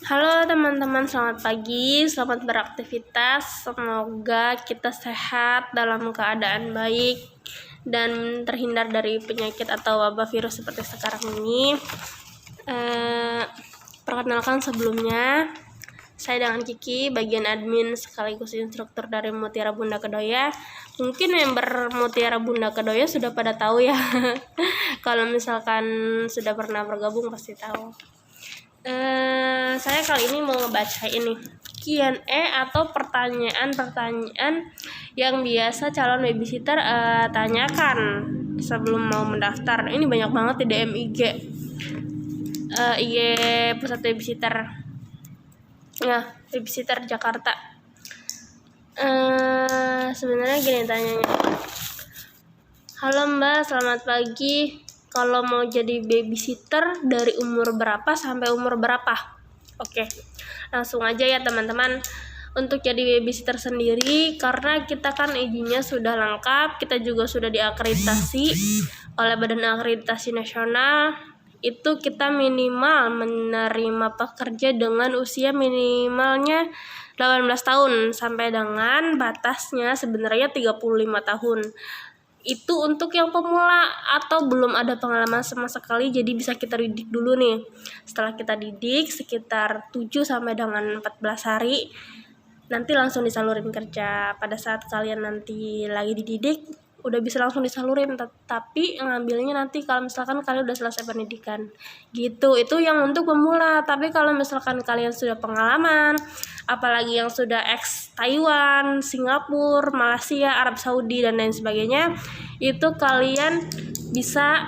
Halo teman-teman, selamat pagi, selamat beraktivitas. Semoga kita sehat dalam keadaan baik dan terhindar dari penyakit atau wabah virus seperti sekarang ini. Perkenalkan sebelumnya, saya dengan Kiki, bagian admin sekaligus instruktur dari Mutiara Bunda Kedoya. Mungkin member Mutiara Bunda Kedoya sudah pada tahu ya. Kalau misalkan sudah pernah bergabung pasti tahu. Saya kali ini mau ngebaca ini Q&A atau pertanyaan-pertanyaan yang biasa calon babysitter tanyakan sebelum mau mendaftar. Ini banyak banget di DM IG pusat babysitter ya, babysitter Jakarta. Sebenarnya gini tanyanya. Halo Mbak, selamat pagi. Kalau mau jadi babysitter dari umur berapa sampai umur berapa? Oke, langsung aja ya teman-teman. Untuk jadi babysitter sendiri, karena kita kan izinnya sudah lengkap, kita juga sudah diakreditasi oleh Badan Akreditasi Nasional. Itu kita minimal menerima pekerja dengan usia minimalnya 18 tahun sampai dengan batasnya sebenarnya 35 tahun. Itu untuk yang pemula atau belum ada pengalaman sama sekali, jadi bisa kita didik dulu nih. Setelah kita didik sekitar 7 sampai dengan 14 hari, nanti langsung disalurin kerja. Pada saat kalian nanti lagi dididik, udah bisa langsung disalurin, tapi ngambilnya nanti kalau misalkan kalian udah selesai pendidikan gitu. Itu yang untuk pemula. Tapi kalau misalkan kalian sudah pengalaman, apalagi yang sudah ex Taiwan, Singapura, Malaysia, Arab Saudi dan lain sebagainya, itu kalian bisa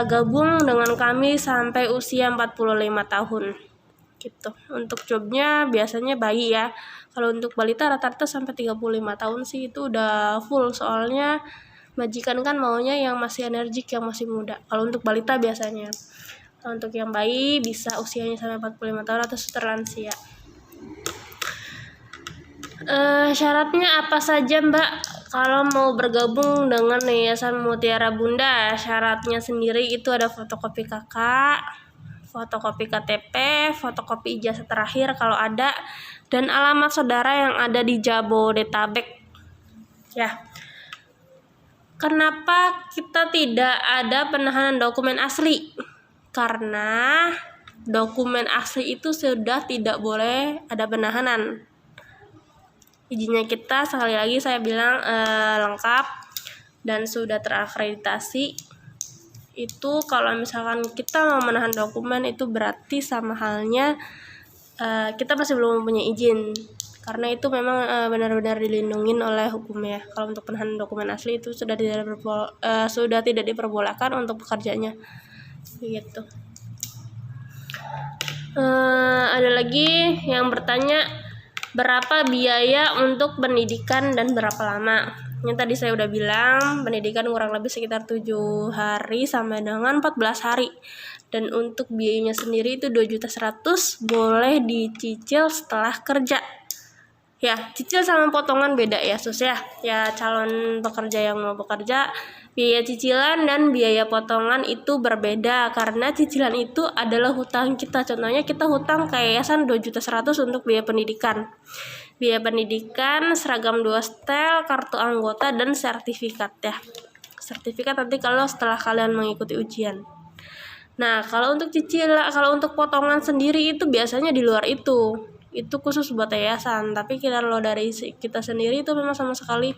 gabung dengan kami sampai usia 45 tahun gitu. Untuk jobnya biasanya bayi ya. Kalau untuk balita rata-rata sampai 35 tahun sih itu udah full, soalnya majikan kan maunya yang masih energik, yang masih muda. Kalau untuk balita biasanya. Kalau untuk yang bayi bisa usianya sampai 45 tahun atau lansia. Syaratnya apa saja Mbak kalau mau bergabung dengan Yayasan Mutiara Bunda? Syaratnya sendiri itu ada fotokopi KK, fotokopi KTP, fotokopi ijazah terakhir kalau ada, dan alamat saudara yang ada di Jabodetabek. Ya. Kenapa kita tidak ada penahanan dokumen asli? Karena dokumen asli itu sudah tidak boleh ada penahanan. Izinnya kita sekali lagi saya bilang lengkap dan sudah terakreditasi. Itu kalau misalkan kita mau menahan dokumen itu berarti sama halnya kita masih belum mempunyai izin, karena itu memang benar-benar dilindungi oleh hukum ya. Kalau untuk penahanan dokumen asli itu sudah tidak diperbolehkan untuk pekerjanya gitu. Ada lagi yang bertanya berapa biaya untuk pendidikan dan berapa lama. Yang tadi saya udah bilang, pendidikan kurang lebih sekitar 7 hari sampai dengan 14 hari. Dan untuk biayanya sendiri itu 2.100.000, boleh dicicil setelah kerja. Ya, cicil sama potongan beda ya sus ya. Ya, calon pekerja yang mau bekerja, biaya cicilan dan biaya potongan itu berbeda, karena cicilan itu adalah hutang kita. Contohnya kita hutang ke yayasan 2.100.000 untuk biaya pendidikan. Biaya pendidikan, seragam 2 setel, kartu anggota, dan sertifikat ya. Sertifikat nanti kalau setelah kalian mengikuti ujian. Nah, kalau untuk kalau untuk potongan sendiri itu biasanya di luar itu. Itu khusus buat yayasan, tapi kalau dari kita sendiri itu memang sama sekali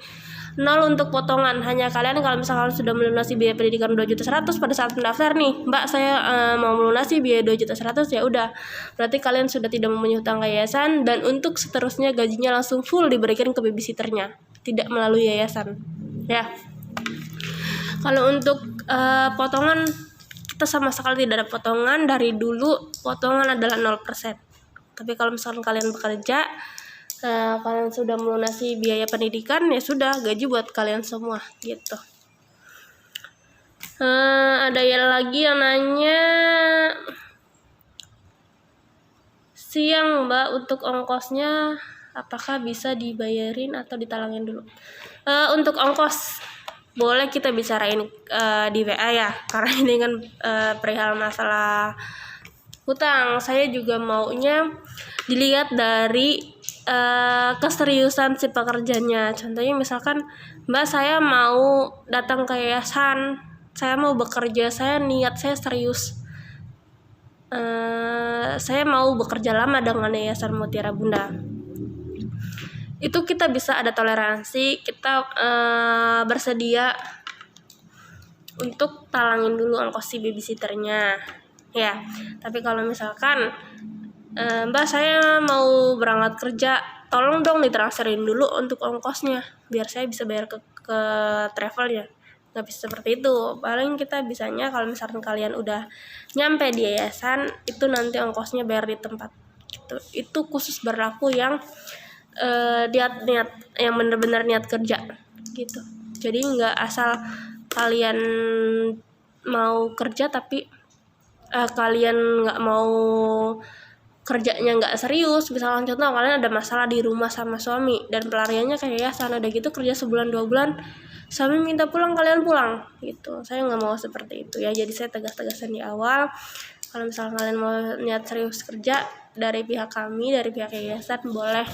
nol untuk potongan. Hanya kalian kalau misalkan sudah melunasi biaya pendidikan 2.100.000 pada saat mendaftar nih, Mbak saya mau melunasi biaya 2.100.000, ya udah, berarti kalian sudah tidak mempunyai hutang ke yayasan, dan untuk seterusnya gajinya langsung full diberikan ke babysitternya, tidak melalui yayasan ya. Kalau untuk potongan, kita sama sekali tidak ada potongan. Dari dulu potongan adalah 0%. Tapi kalau misalkan kalian bekerja, kalian sudah melunasi biaya pendidikan, ya sudah, gaji buat kalian semua gitu. Ada yang lagi yang nanya, siang Mbak, untuk ongkosnya apakah bisa dibayarin atau ditalangin dulu? Untuk ongkos boleh kita bicarain di WA ya, karena ini kan perihal masalah hutang. Saya juga maunya dilihat dari keseriusan si pekerjanya. Contohnya misalkan, Mbak, saya mau datang ke yayasan, saya mau bekerja, saya niat saya serius. Saya mau bekerja lama dengan Yayasan Mutiara Bunda. Itu kita bisa ada toleransi, kita bersedia untuk talangin dulu ongkos si babysitternya, ya. Tapi kalau misalkan Mbak, saya mau berangkat kerja, tolong dong ditransferin dulu untuk ongkosnya biar saya bisa bayar ke travelnya. Nggak bisa seperti itu. Paling kita bisanya kalau misalkan kalian udah nyampe di yayasan, itu nanti ongkosnya bayar di tempat gitu. Itu khusus berlaku yang niat yang bener-bener niat kerja gitu. Jadi nggak asal kalian mau kerja tapi kalian nggak mau kerjanya nggak serius. Misalkan contoh kalian ada masalah di rumah sama suami dan pelariannya ke yayasan, udah gitu kerja sebulan 2 bulan, suami minta pulang, kalian pulang gitu. Saya nggak mau seperti itu ya. Jadi saya tegas-tegasan di awal, kalau misalkan kalian mau niat serius kerja, dari pihak kami, dari pihak yayasan, boleh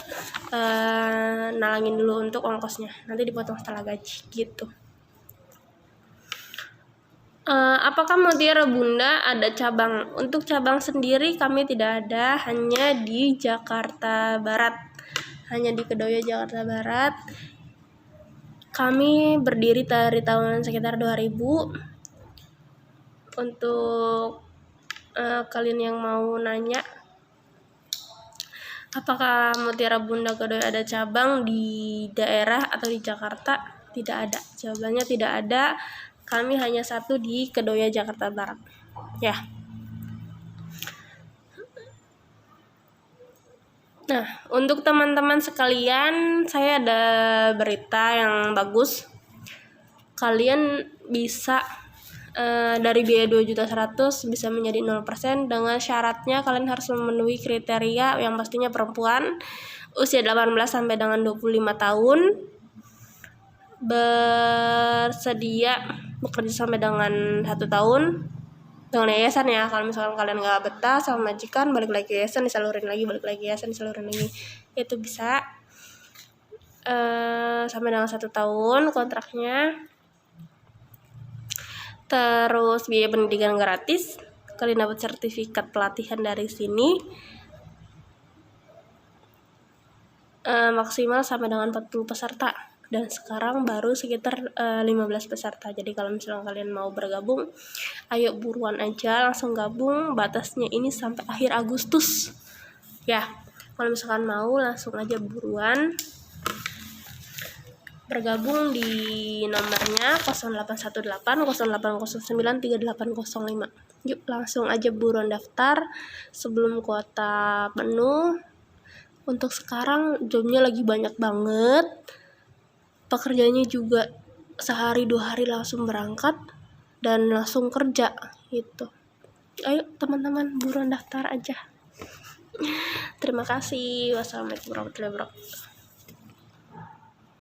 nalangin dulu untuk ongkosnya, nanti dipotong setelah gaji gitu. Apakah Mutiara Bunda ada cabang? Untuk cabang sendiri kami tidak ada, hanya di Jakarta Barat, hanya di Kedoya Jakarta Barat. Kami berdiri dari tahun sekitar 2000. Untuk kalian yang mau nanya apakah Mutiara Bunda Kedoya ada cabang di daerah atau di Jakarta, tidak ada. Jawabannya tidak ada. Kami hanya satu di Kedoya Jakarta Barat, ya. Nah, untuk teman-teman sekalian, saya ada berita yang bagus. Kalian bisa dari biaya 2.100.000 bisa menjadi 0%, dengan syaratnya kalian harus memenuhi kriteria yang pastinya perempuan, usia 18 sampai dengan 25 tahun, bersedia bekerja sampai dengan 1 tahun dengan yayasan ya. Kalau misalkan kalian nggak betah sama majikan, balik lagi ke yayasan, disalurin lagi, balik lagi ke yayasan, disalurin lagi, itu bisa. Sampai dengan 1 tahun kontraknya. Terus biaya pendidikan gratis, kalian dapat sertifikat pelatihan dari sini, maksimal sampai dengan 40 peserta, dan sekarang baru sekitar 15 peserta. Jadi kalau misalnya kalian mau bergabung, ayo buruan aja, langsung gabung. Batasnya ini sampai akhir Agustus ya. Kalau misalkan mau, langsung aja buruan bergabung di nomornya 0818 0809 3805. Yuk langsung aja buruan daftar sebelum kuota penuh. Untuk sekarang jobnya lagi banyak banget, pekerjaannya juga sehari 2 hari langsung berangkat dan langsung kerja gitu. Ayo teman-teman, buruan daftar aja. Terima kasih. Wassalamualaikum warahmatullahi wabarakatuh.